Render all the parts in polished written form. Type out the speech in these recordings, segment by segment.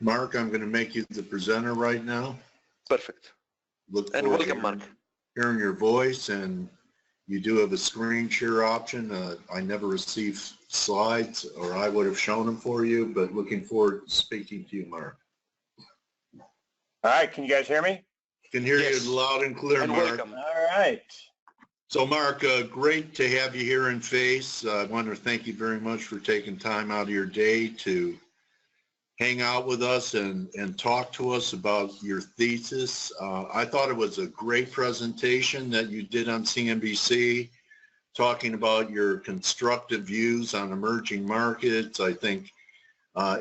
Mark, I'm going to make you the presenter right now. Perfect. Look And forward welcome, to Mark. hearing your voice, and you do have a screen share option. I never received slides, or I would have shown them for you, but looking forward to speaking to you, Mark. All right, can you guys hear me? Can hear Yes. you loud and clear, And Mark. welcome. All right. So, Mark, great to have you here in F.A.C.E. I want to thank you very much for taking time out of your day to hang out with us and talk to us about your thesis. I thought it was a great presentation that you did on CNBC, talking about your constructive views on emerging markets. I think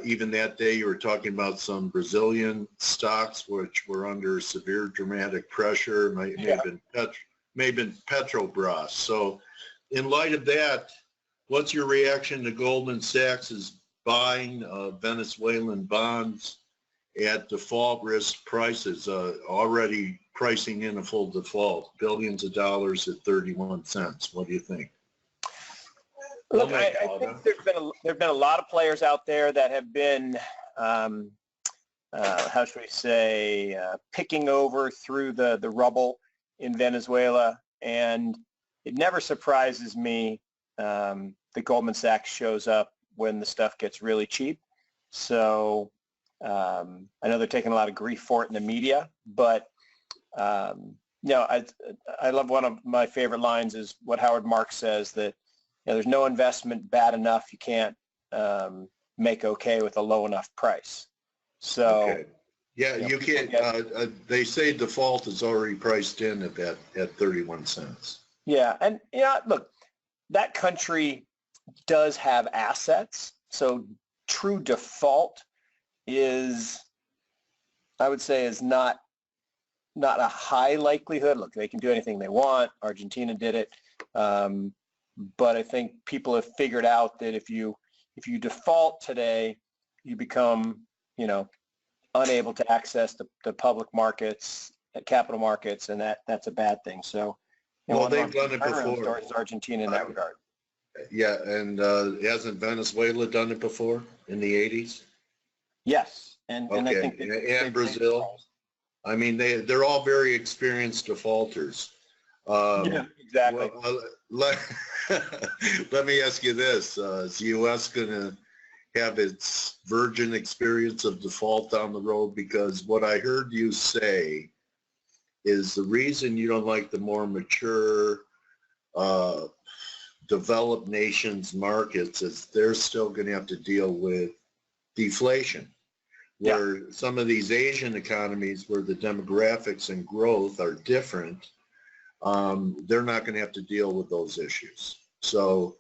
even that day you were talking about some Brazilian stocks which were under severe dramatic pressure, may have been Petrobras. So in light of that, what's your reaction to Goldman Sachs' buying Venezuelan bonds at default risk prices, already pricing in a full default, billions of dollars at 31 cents? What do you think? Look, I think there've been a lot of players out there that have been, how should we say, picking over through the rubble in Venezuela, and it never surprises me that Goldman Sachs shows up when the stuff gets really cheap. So I know they're taking a lot of grief for it in the media, but I love, one of my favorite lines is what Howard Marks says, that there's no investment bad enough you can't make okay with a low enough price. So okay. Yeah, you can't. They say default is already priced in at 31 cents. Yeah, and look, that country does have assets, so true default is, I would say, is not a high likelihood. Look, they can do anything they want. Argentina did it, but I think people have figured out that if you default today, you become unable to access the public markets, capital markets, and that's a bad thing. So, well, they've done it before. Is Argentina in that regard? Yeah, and hasn't Venezuela done it before in the 80s? Yes, and I think and Brazil. I mean, they're all very experienced defaulters. Yeah, exactly. Well, let me ask you this: is the U.S. going to have its virgin experience of default down the road? Because what I heard you say is the reason you don't like the more mature, developed nations markets is they're still going to have to deal with deflation, where some of these Asian economies where the demographics and growth are different, they're not going to have to deal with those issues. So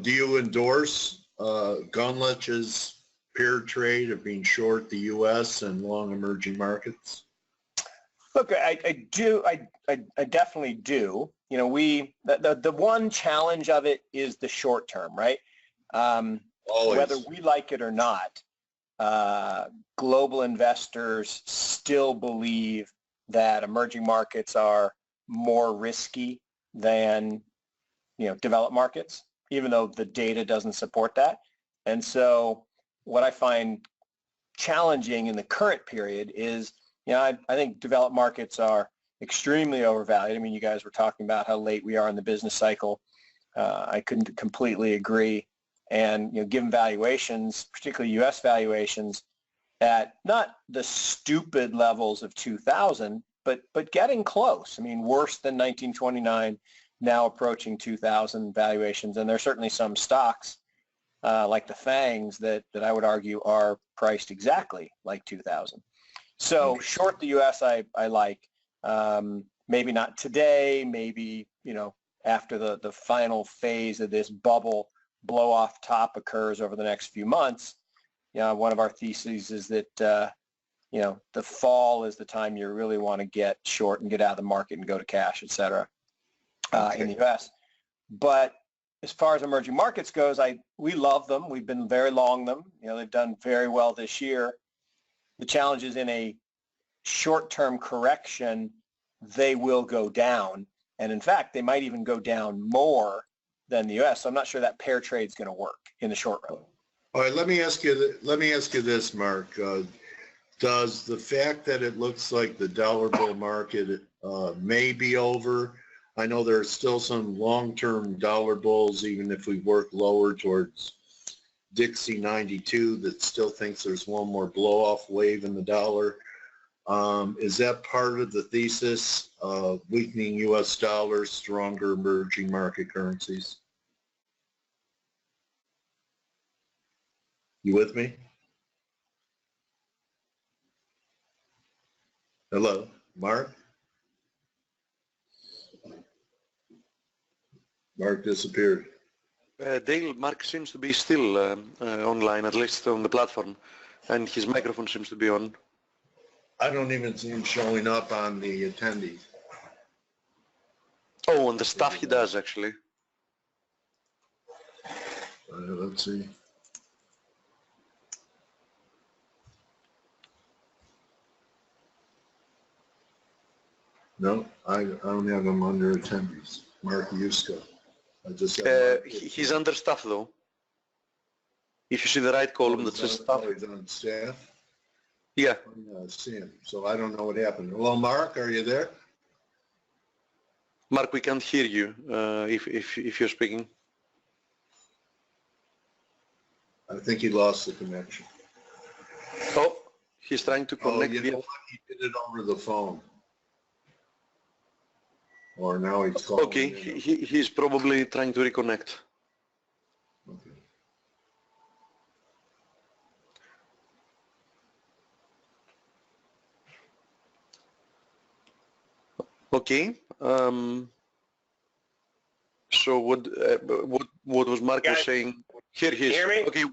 do you endorse Gunlich's pair trade of being short the U.S. and long emerging markets? Look, I do. I definitely do. The one challenge of it is the short term, right? Whether we like it or not, global investors still believe that emerging markets are more risky than developed markets, even though the data doesn't support that. And so what I find challenging in the current period is, I think developed markets are extremely overvalued. I mean, you guys were talking about how late we are in the business cycle. I couldn't completely agree. And, given valuations, particularly U.S. valuations, at not the stupid levels of 2000, but getting close. I mean, worse than 1929, now approaching 2000 valuations. And there are certainly some stocks like the FANGs that I would argue are priced exactly like 2000. So short the U.S. I like. Maybe not today, maybe, after the final phase of this bubble blow off top occurs over the next few months. One of our theses is that, the fall is the time you really want to get short and get out of the market and go to cash, et cetera, in the U.S. But as far as emerging markets goes, we love them. We've been very long them. They've done very well this year. The challenge is in a short-term correction, they will go down. And in fact, they might even go down more than the U.S. So I'm not sure that pair trade is going to work in the short run. All right, let me ask you this, Mark. Does the fact that it looks like the dollar bull market may be over? I know there are still some long-term dollar bulls, even if we work lower towards Dixie 92, that still thinks there's one more blow-off wave in the dollar. Is that part of the thesis of weakening U.S. dollar, stronger emerging market currencies? You with me? Hello, Mark? Mark disappeared. Dale, Mark seems to be still online, at least on the platform, and his microphone seems to be on. I don't even see him showing up on the attendees. Oh, on the stuff he does, actually. Let's see. No, I don't have him under attendees. Mark Yusko. I just he's under staff, though. If you see the right column that says staff. He's on staff? Yeah. I see him, so I don't know what happened. Hello, Mark, are you there? Mark, we can't hear you if you're speaking. I think he lost the connection. Oh, he's trying to connect. Oh, you know what? He did it over the phone. Or now he's calling. Okay, he's probably trying to reconnect. Okay. Okay. So what was Mark was saying? Here he is. Hear me? Okay.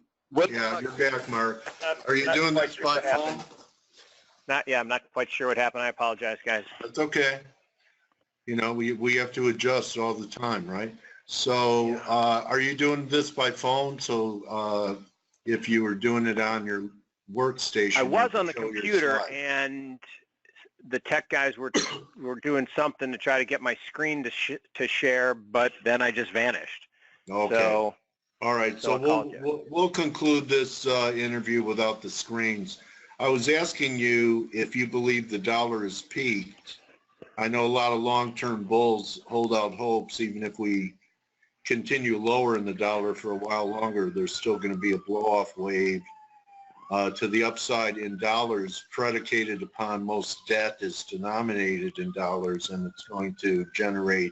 Yeah, you're back, Mark. Are you doing this by phone? I'm not quite sure what happened. I apologize, guys. That's okay. You know, we have to adjust all the time, right? So are you doing this by phone? So if you were doing it on your workstation. I was on the computer, and the tech guys were doing something to try to get my screen to share, but then I just vanished. Okay. So, all right. So we'll conclude this interview without the screens. I was asking you if you believe the dollar has peaked. I know a lot of long-term bulls hold out hopes, even if we continue lower in the dollar for a while longer, there's still going to be a blow-off wave to the upside in dollars, predicated upon most debt is denominated in dollars, and it's going to generate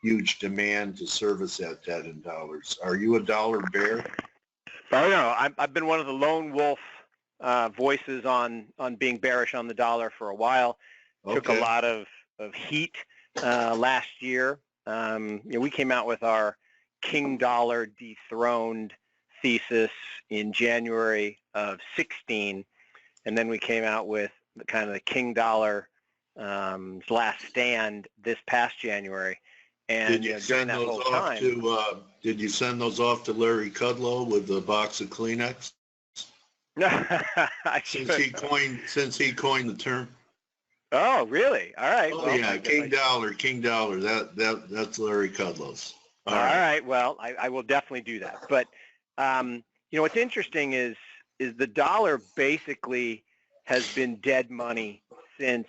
huge demand to service that debt in dollars. Are you a dollar bear? Oh, no, I've been one of the lone wolf voices on being bearish on the dollar for a while. Okay. Took a lot of heat last year. We came out with our King Dollar Dethroned thesis in January of 16, and then we came out with the King Dollar last stand this past January. And did you send those off to? Did you send those off to Larry Kudlow with a box of Kleenex? Since he coined the term. Oh, really? All right. Oh, well, yeah, King Dollar. That's Larry Kudlow's. All right. Well, I will definitely do that. But what's interesting is the dollar basically has been dead money since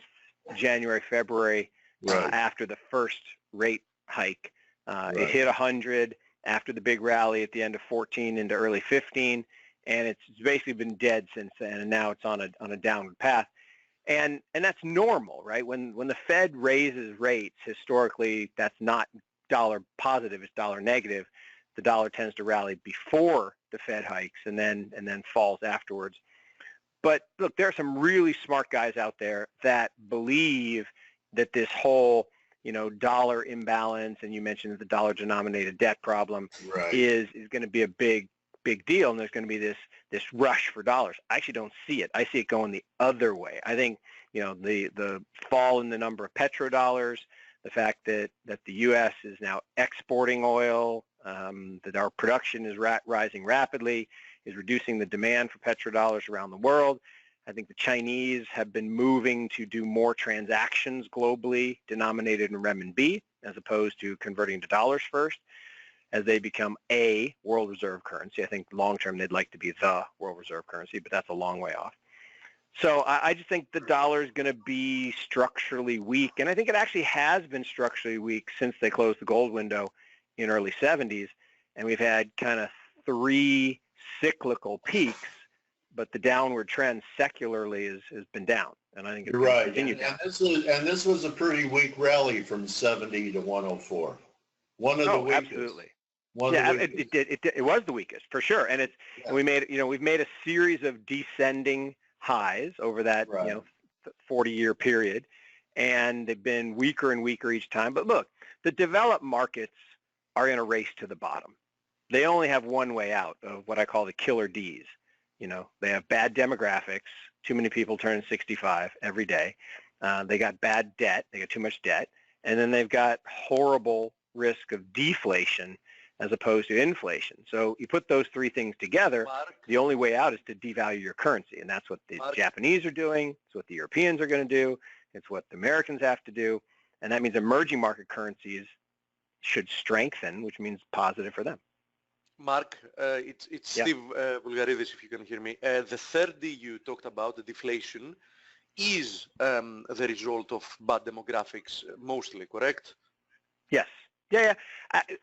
January, February, right. After the first rate hike. Right. It hit 100 after the big rally at the end of 14 into early 15, and it's basically been dead since then. And now it's on a downward path. And that's normal, right? When the Fed raises rates, historically, that's not dollar positive, it's dollar negative. The dollar tends to rally before the Fed hikes and then falls afterwards. But look, there are some really smart guys out there that believe that this whole, dollar imbalance, and you mentioned the dollar denominated debt problem, right. is going to be a big deal, and there's going to be this rush for dollars. I actually don't see it. I see it going the other way. I think, the fall in the number of petrodollars, the fact that the U.S. is now exporting oil, that our production is rising rapidly, is reducing the demand for petrodollars around the world. I think the Chinese have been moving to do more transactions globally denominated in renminbi as opposed to converting to dollars first, as they become a world reserve currency. I think long term they'd like to be the world reserve currency, but that's a long way off. So I just think the dollar is going to be structurally weak, and I think it actually has been structurally weak since they closed the gold window in early 70s, and we've had kind of 3 cyclical peaks, but the downward trend secularly has been down, and I think it's You're going to right. continue down. And this was a pretty weak rally from 70 to 104. One of the weakest. Absolutely. One Yeah, of the weakest. it was the weakest for sure, and and we've made a series of descending highs over that 40-year period, and they've been weaker and weaker each time. But look, the developed markets are in a race to the bottom. They only have one way out of what I call the killer Ds. They have bad demographics. Too many people turn 65 every day. They got bad debt. They got too much debt. And then they've got horrible risk of deflation as opposed to inflation. So you put those 3 things together, the only way out is to devalue your currency. And that's what the Japanese are doing. It's what the Europeans are going to do. It's what the Americans have to do. And that means emerging market currencies should strengthen, which means positive for them. Mark, it's Steve Bulgaridis, if you can hear me. The 30 you talked about, the deflation, is the result of bad demographics mostly, correct? Yes. Yeah,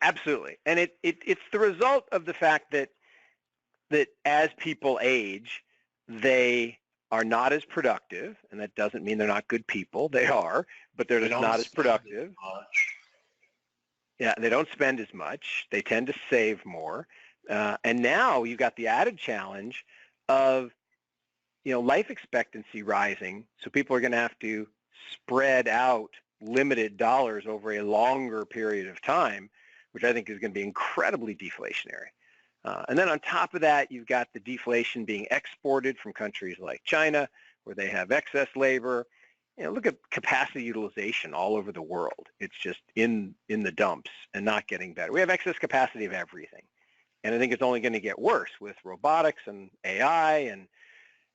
absolutely. And it's the result of the fact that as people age, they are not as productive, and that doesn't mean they're not good people. They are, but they're just not as productive. Yeah, they don't spend as much. They tend to save more. And now you've got the added challenge of, life expectancy rising. So people are going to have to spread out limited dollars over a longer period of time, which I think is going to be incredibly deflationary. And then on top of that, you've got the deflation being exported from countries like China, where they have excess labor. Look at capacity utilization all over the world. It's just in the dumps and not getting better. We have excess capacity of everything. And I think it's only going to get worse with robotics and AI.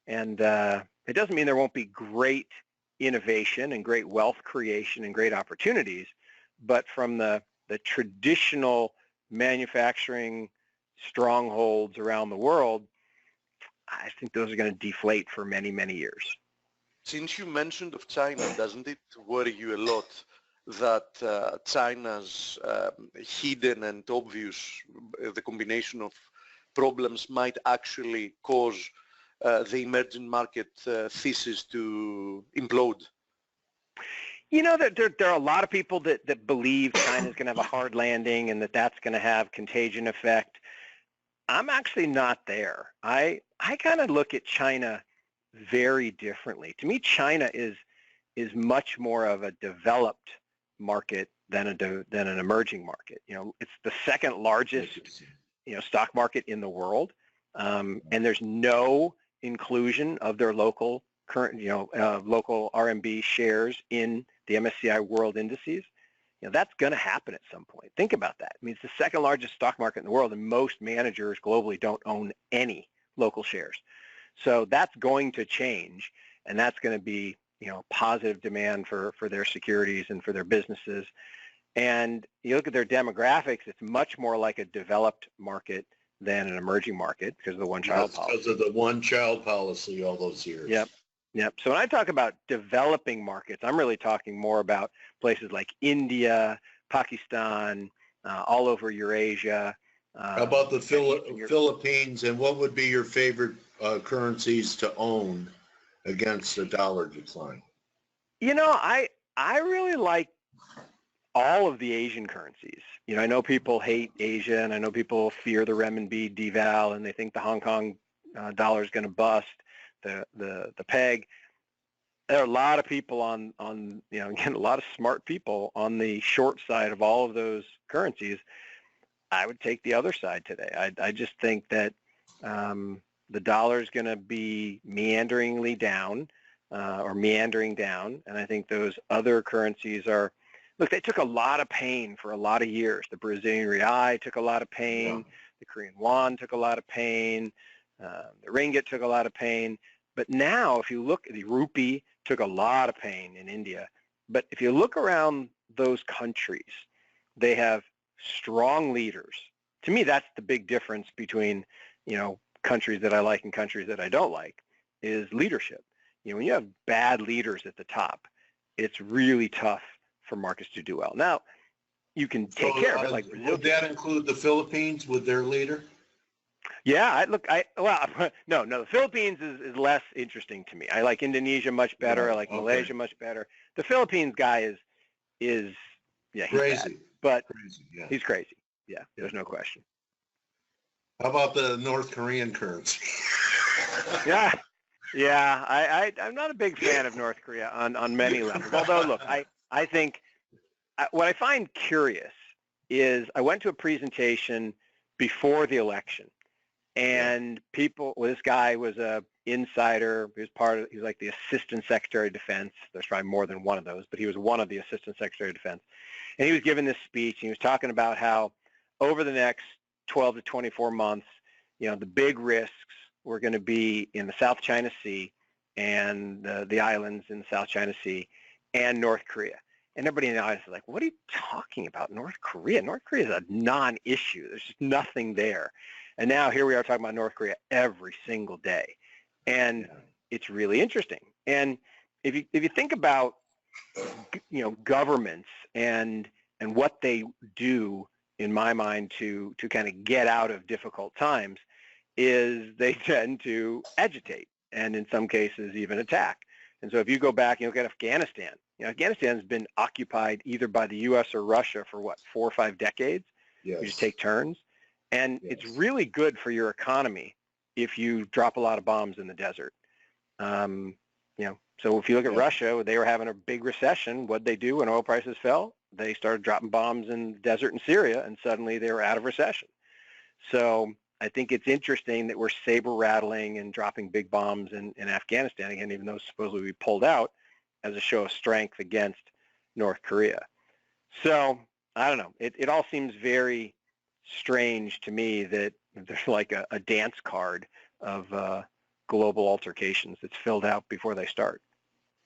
And it doesn't mean there won't be great innovation and great wealth creation and great opportunities, but from the traditional manufacturing strongholds around the world, I think those are going to deflate for many, many years. Since you mentioned of China, doesn't it worry you a lot that China's hidden and obvious, the combination of problems might actually cause the emerging market thesis to implode? There are a lot of people that believe China's going to have a hard landing and that's going to have contagion effect. I'm actually not there. I kind of look at China very differently. To me, China is much more of a developed market than an emerging market. It's the second largest stock market in the world, and there's no inclusion of their local local RMB shares in the MSCI World Indices. That's going to happen at some point. Think about that. I mean, it's the second largest stock market in the world, and most managers globally don't own any local shares. So that's going to change, and that's going to be, positive demand for their securities and for their businesses. And you look at their demographics, it's much more like a developed market than an emerging market because of the one-child policy. Because of the one-child policy all those years. Yep. So when I talk about developing markets, I'm really talking more about places like India, Pakistan, all over Eurasia. How about the Philippines, and what would be your favorite currencies to own against the dollar decline? I really like all of the Asian currencies. I know people hate Asia, and I know people fear the renminbi deval, and they think the Hong Kong dollar is going to bust. The peg. There are a lot of people on again, a lot of smart people on the short side of all of those currencies. I would take the other side today. I just think that the dollar is going to be meandering down, and I think those other currencies are. Look, they took a lot of pain for a lot of years. The Brazilian real took a lot of pain. Yeah. The Korean won took a lot of pain. The ringgit took a lot of pain. But now, if you look, the rupee took a lot of pain in India. But if you look around those countries, they have strong leaders. To me, that's the big difference between, countries that I like and countries that I don't like, is leadership. when you have bad leaders at the top, it's really tough for markets to do well. Now, you can take care of it like Brazil. Would that include the Philippines with their leader? Yeah, no, the Philippines is less interesting to me. I like Indonesia much better. I like Malaysia much better. The Philippines guy is he's crazy. Bad, but crazy, yeah. He's crazy. Yeah, there's no question. How about the North Korean currency? Yeah, I'm not a big fan of North Korea on many levels. Although, look, I think what I find curious is I went to a presentation before the election, and this guy was a insider. He was like the Assistant Secretary of Defense. There's probably more than one of those, but he was one of the Assistant Secretary of Defense. And he was giving this speech, and he was talking about how over the next 12 to 24 months, the big risks were going to be in the South China Sea and the islands in the South China Sea and North Korea. And everybody in the audience is like, what are you talking about, North Korea? North Korea is a non-issue. There's just nothing there. And now here we are talking about North Korea every single day. And it's really interesting. And if you think about, governments and what they do, in my mind, to kind of get out of difficult times, is they tend to agitate and in some cases even attack. And so if you go back and look at Afghanistan, Afghanistan's been occupied either by the U.S. or Russia for 4 or 5 decades. Yes. You just take turns. And it's really good for your economy if you drop a lot of bombs in the desert. So if you look at Russia, they were having a big recession. What'd they do when oil prices fell? They started dropping bombs in the desert in Syria, and suddenly they were out of recession. So I think it's interesting that we're saber rattling and dropping big bombs in Afghanistan again, even though supposedly we pulled out, as a show of strength against North Korea. So I don't know. It all seems very strange to me that there's like a dance card of global altercations that's filled out before they start.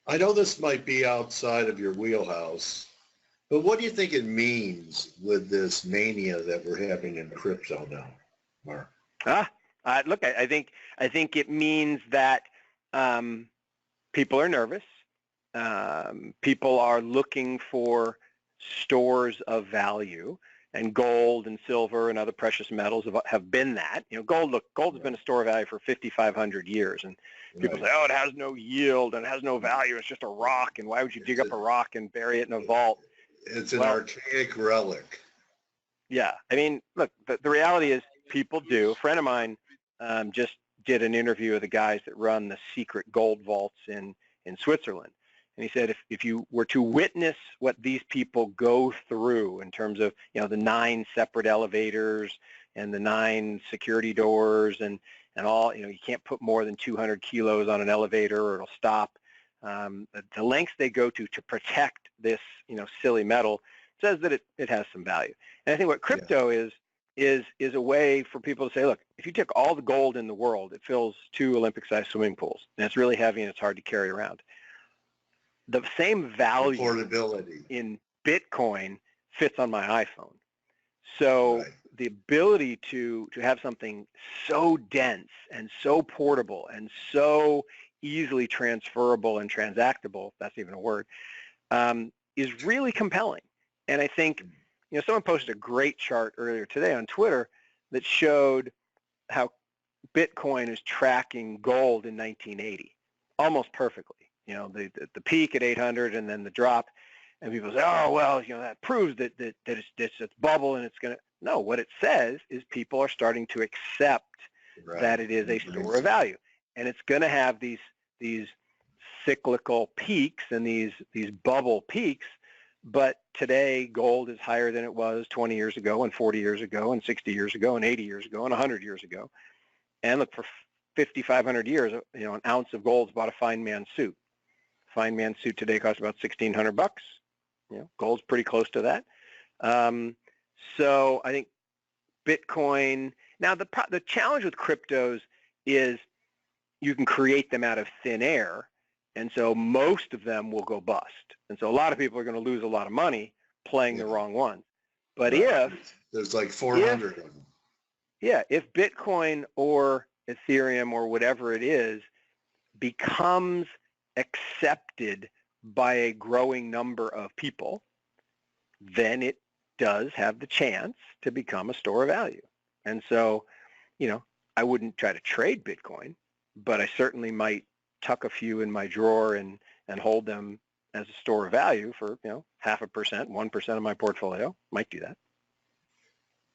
I know this might be outside of your wheelhouse, but what do you think it means with this mania that we're having in crypto now, Mark? Look, I think it means that people are nervous. People are looking for stores of value, and gold and silver and other precious metals have been that. Gold has been a store of value for 5,500 years, and people say, it has no yield and it has no value. It's just a rock, and why would you dig up a rock and bury it in a vault? It's an archaic relic. Yeah, I mean, look, the reality is people do. A friend of mine just did an interview with the guys that run the secret gold vaults in Switzerland. And he said, if you were to witness what these people go through in terms of, the 9 separate elevators and the 9 security doors and all, you can't put more than 200 kilos on an elevator or it'll stop. The lengths they go to protect this, silly metal says that it has some value. And I think what crypto is a way for people to say, look, if you took all the gold in the world, it fills 2 Olympic-sized swimming pools, and it's really heavy and it's hard to carry around. The same value in Bitcoin fits on my iPhone. So the ability to have something so dense and so portable and so easily transferable and transactable, if that's even a word, is really compelling. And I think, someone posted a great chart earlier today on Twitter that showed how Bitcoin is tracking gold in 1980 almost perfectly. The peak at 800 and then the drop, and people say, that proves that it's bubble and it's going to. No, what it says is people are starting to accept that it is a store of value, and it's going to have these cyclical peaks and these bubble peaks. But today, gold is higher than it was 20 years ago and 40 years ago and 60 years ago and 80 years ago and 100 years ago. And look, for 5,500 years, an ounce of gold's bought a fine man's suit. Fine man's suit today costs about $1,600. Gold's pretty close to that. So I think Bitcoin. Now the challenge with cryptos is you can create them out of thin air, and so most of them will go bust. And so a lot of people are going to lose a lot of money playing the wrong one. But if there's like 400 of them. Yeah, if Bitcoin or Ethereum or whatever it is becomes accepted by a growing number of people, then it does have the chance to become a store of value. And so, I wouldn't try to trade Bitcoin, but I certainly might tuck a few in my drawer and hold them as a store of value for, 0.5%, 1% of my portfolio. Might do that.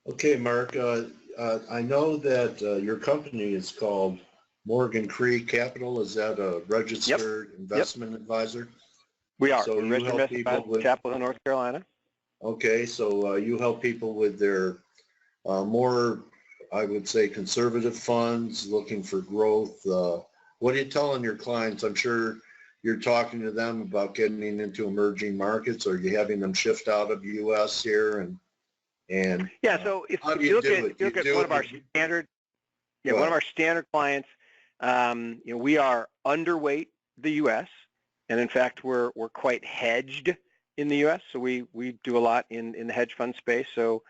Okay, Mark, I know that your company is called Morgan Creek Capital. Is that a registered investment advisor? We are. So We're registered investment advisor, Chapel Hill, North Carolina. Okay, so you help people with their more, I would say, conservative funds, looking for growth. What are you telling your clients? I'm sure you're talking to them about getting into emerging markets. Are you having them shift out of the U.S. here? And yeah, so if you look at one of our standard, one of our standard clients, we are underweight the U.S. and in fact we're quite hedged in the U.S. So we do a lot in the hedge fund space. So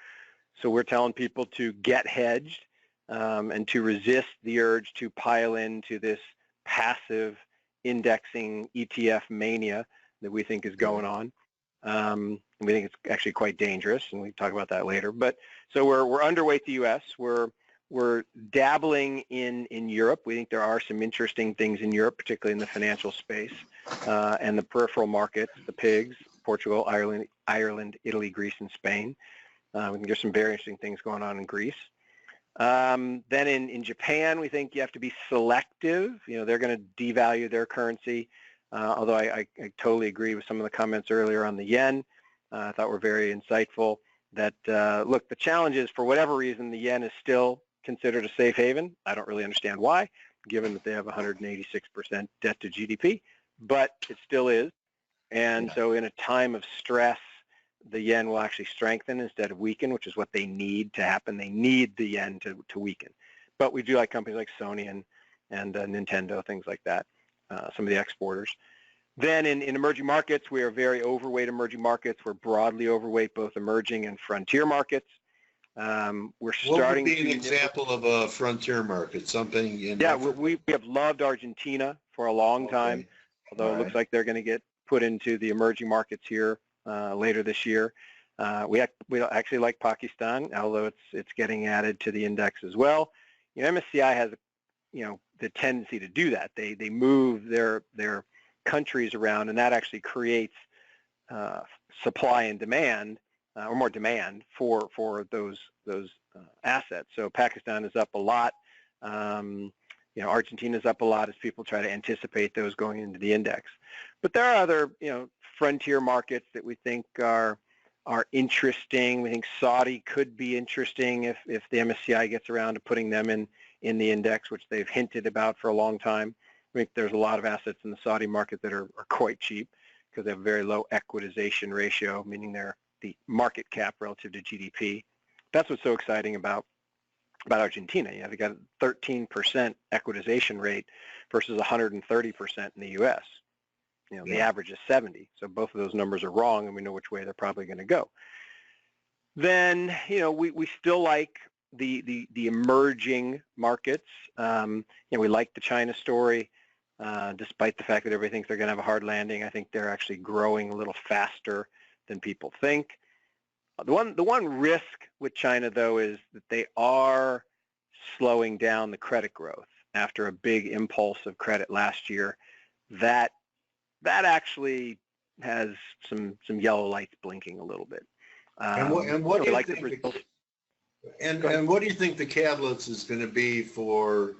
we're telling people to get hedged and to resist the urge to pile into this passive indexing ETF mania that we think is going on. We think it's actually quite dangerous, and we can talk about that later. But so we're underweight the U.S. We're dabbling in Europe. We think there are some interesting things in Europe, particularly in the financial space and the peripheral markets, the PIGS, Portugal, Ireland, Italy, Greece, and Spain. We think there's some very interesting things going on in Greece. Then in Japan, we think you have to be selective. They're going to devalue their currency, although I totally agree with some of the comments earlier on the yen. I thought were very insightful that, look, the challenge is, for whatever reason, the yen is still considered a safe haven. I don't really understand why, given that they have 186% debt to GDP, but it still is. And so in a time of stress, the yen will actually strengthen instead of weaken, which is what they need to happen. They need the yen to weaken. But we do like companies like Sony and Nintendo, things like that, some of the exporters. Then in emerging markets, we are very overweight emerging markets. We're broadly overweight both emerging and frontier markets. We're starting. What would be an example of a frontier market? Something in we have loved Argentina for a long time, although it looks like they're going to get put into the emerging markets here later this year. We actually like Pakistan, although it's getting added to the index as well. MSCI has the tendency to do that. They move their countries around, and that actually creates supply and demand, or more demand for those assets. So Pakistan is up a lot. Argentina is up a lot as people try to anticipate those going into the index. But there are other frontier markets that we think are interesting. We think Saudi could be interesting if the MSCI gets around to putting them in the index, which they've hinted about for a long time. I think there's a lot of assets in the Saudi market that are quite cheap because they have a very low equitization ratio, meaning they're the market cap relative to GDP. That's what's so exciting about Argentina. They got a 13% equitization rate versus 130% in the U.S. The average is 70. So both of those numbers are wrong, and we know which way they're probably going to go. Then, we still like the emerging markets. We like the China story. Despite the fact that everybody thinks they're going to have a hard landing, I think they're actually growing a little faster than people think. The one risk with China, though, is that they are slowing down the credit growth after a big impulse of credit last year. That actually has some yellow lights blinking a little bit. And what do you think the catalyst is going to be for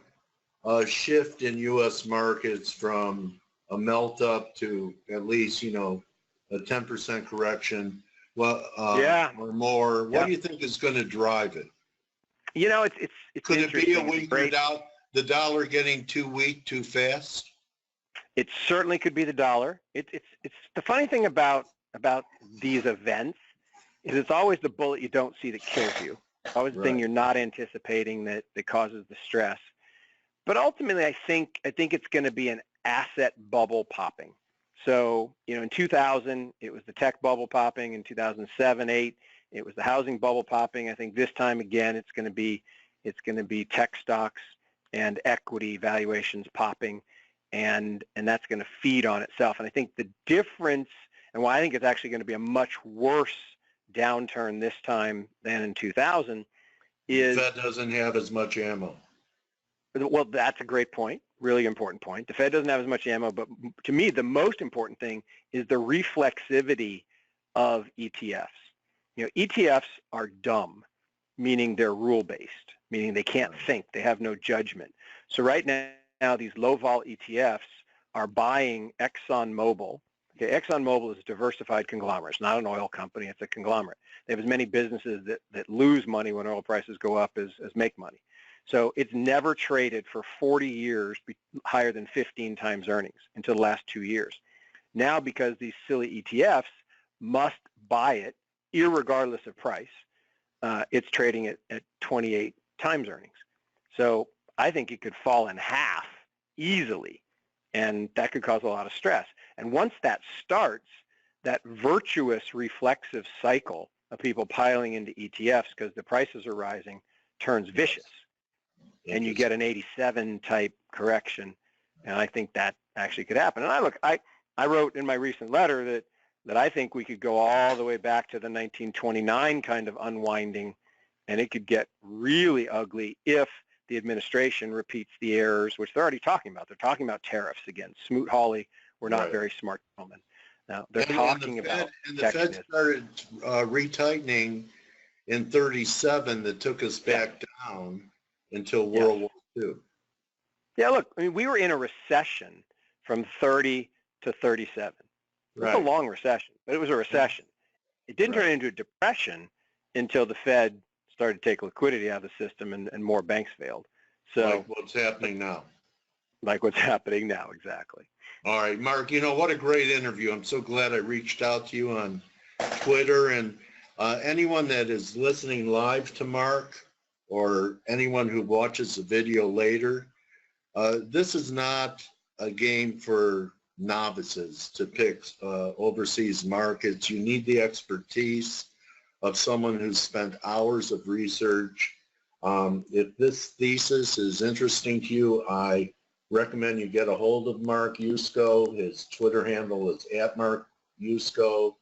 a shift in U.S. markets from a melt up to at least, a 10% correction, or more? What do you think is going to drive it? It's could it be a weaker the dollar getting too weak too fast? It certainly could be the dollar. It's the funny thing about these events is it's always the bullet you don't see that kills you. Always the thing you're not anticipating that causes the stress. But ultimately, I think it's going to be an asset bubble popping. So, in 2000, it was the tech bubble popping. In 2007, 2008, it was the housing bubble popping. I think this time again, it's going to be tech stocks and equity valuations popping. and that's going to feed on itself. And I think the difference, and why I think it's actually going to be a much worse downturn this time than in 2000, is the Fed doesn't have as much ammo. Well, that's a great point, really important point. The Fed doesn't have as much ammo, but to me, the most important thing is the reflexivity of ETFs. You know, ETFs are dumb, meaning they're rule-based, meaning they can't think, they have no judgment. So right now these low-vol ETFs are buying ExxonMobil. Okay, ExxonMobil is a diversified conglomerate. It's not an oil company, it's a conglomerate. They have as many businesses that lose money when oil prices go up as make money. So it's never traded for 40 years higher than 15 times earnings until the last 2 years. Now, because these silly ETFs must buy it irregardless of price, it's trading at 28 times earnings. So I think it could fall in half easily, and that could cause a lot of stress. And once that starts, that virtuous reflexive cycle of people piling into ETFs because the prices are rising turns vicious. And you get an 87 type correction, and I think that actually could happen. And I wrote in my recent letter that I think we could go all the way back to the 1929 kind of unwinding, and it could get really ugly if the administration repeats the errors, which they're already talking about. They're talking about tariffs again. Smoot-Hawley were not very smart gentlemen. Now they're talking about and the Fed started retightening in 37 that took us back down until World War II. Yeah, look, I mean, we were in a recession from 30 to 37. It's a long recession, but it was a recession. It didn't turn into a depression until the Fed started to take liquidity out of the system and more banks failed. So, like what's happening now. Like what's happening now, exactly. All right, Mark, you know, what a great interview. I'm so glad I reached out to you on Twitter. And anyone that is listening live to Mark, or anyone who watches the video later, this is not a game for novices to pick overseas markets. You need the expertise of someone who's spent hours of research. If this thesis is interesting to you, I recommend you get a hold of Mark Yusko. His Twitter handle is @MarkYusko.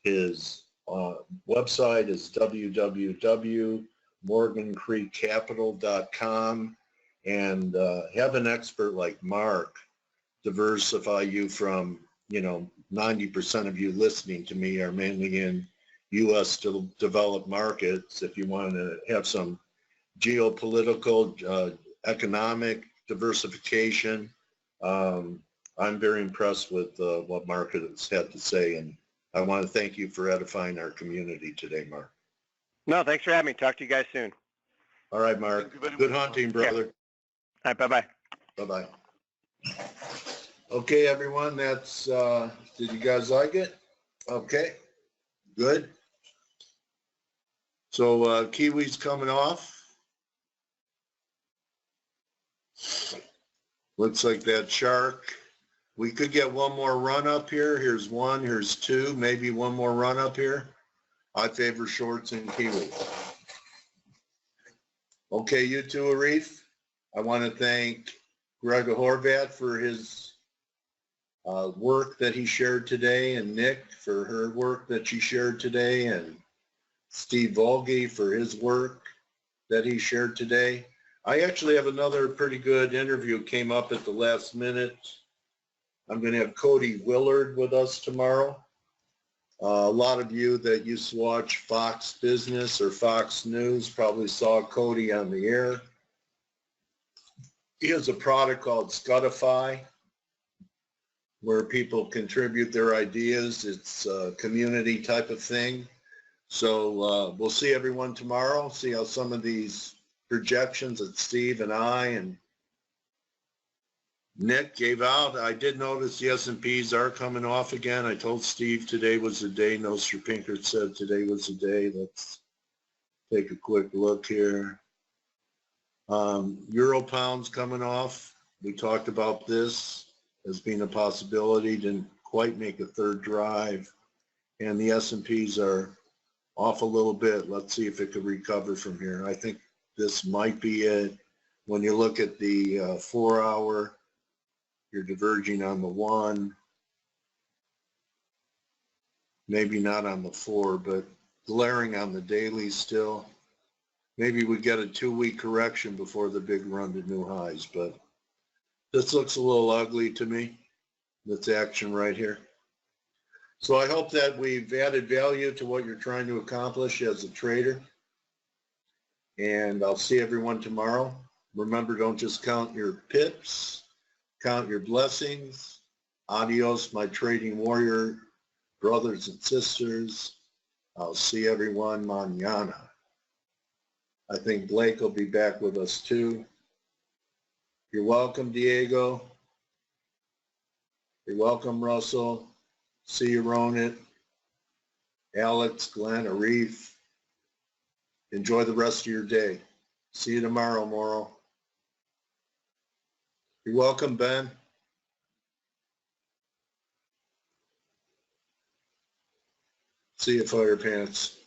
His website is www.morgancreekcapital.com, and have an expert like Mark diversify you from, 90% of you listening to me are mainly in U.S. developed markets. If you want to have some geopolitical, economic diversification, I'm very impressed with what Mark has had to say, and I want to thank you for edifying our community today, Mark. No, thanks for having me. Talk to you guys soon. All right, Mark. Good hunting, brother. All right, bye-bye. Bye-bye. Okay, everyone, that's, did you guys like it? Okay, good. So Kiwi's coming off. Looks like that shark. We could get one more run up here. Here's one, here's two, maybe one more run up here. I favor shorts and Kiwi. Okay, you too, Arif. I want to thank Greg Horvat for his work that he shared today, and Nick for her work that she shared today, and Steve Volge for his work that he shared today. I actually have another pretty good interview came up at the last minute. I'm going to have Cody Willard with us tomorrow. A lot of you that used to watch Fox Business or Fox News probably saw Cody on the air. He has a product called Scutify, where people contribute their ideas. It's a community type of thing. So we'll see everyone tomorrow, see how some of these projections that Steve and I and Nick gave out. I did notice the S&Ps are coming off again. I told Steve today was the day. Mr. Pinkert said today was the day. Let's take a quick look here. Euro pound's coming off. We talked about this as being a possibility. Didn't quite make a third drive. And the S&Ps are off a little bit. Let's see if it could recover from here. I think this might be it. When you look at the 4 hour, You're diverging on the 1. Maybe not on the 4, but glaring on the daily still. Maybe we get a 2-week correction before the big run to new highs, but this looks a little ugly to me. This action right here. So I hope that we've added value to what you're trying to accomplish as a trader. And I'll see everyone tomorrow. Remember, don't just count your pips, count your blessings. Adios, my trading warrior brothers and sisters. I'll see everyone mañana. I think Blake will be back with us too. You're welcome, Diego. You're welcome, Russell. See you, Ronit. Alex, Glenn, Arif. Enjoy the rest of your day. See you tomorrow, Morrow. You're welcome, Ben. See you, Fire Pants.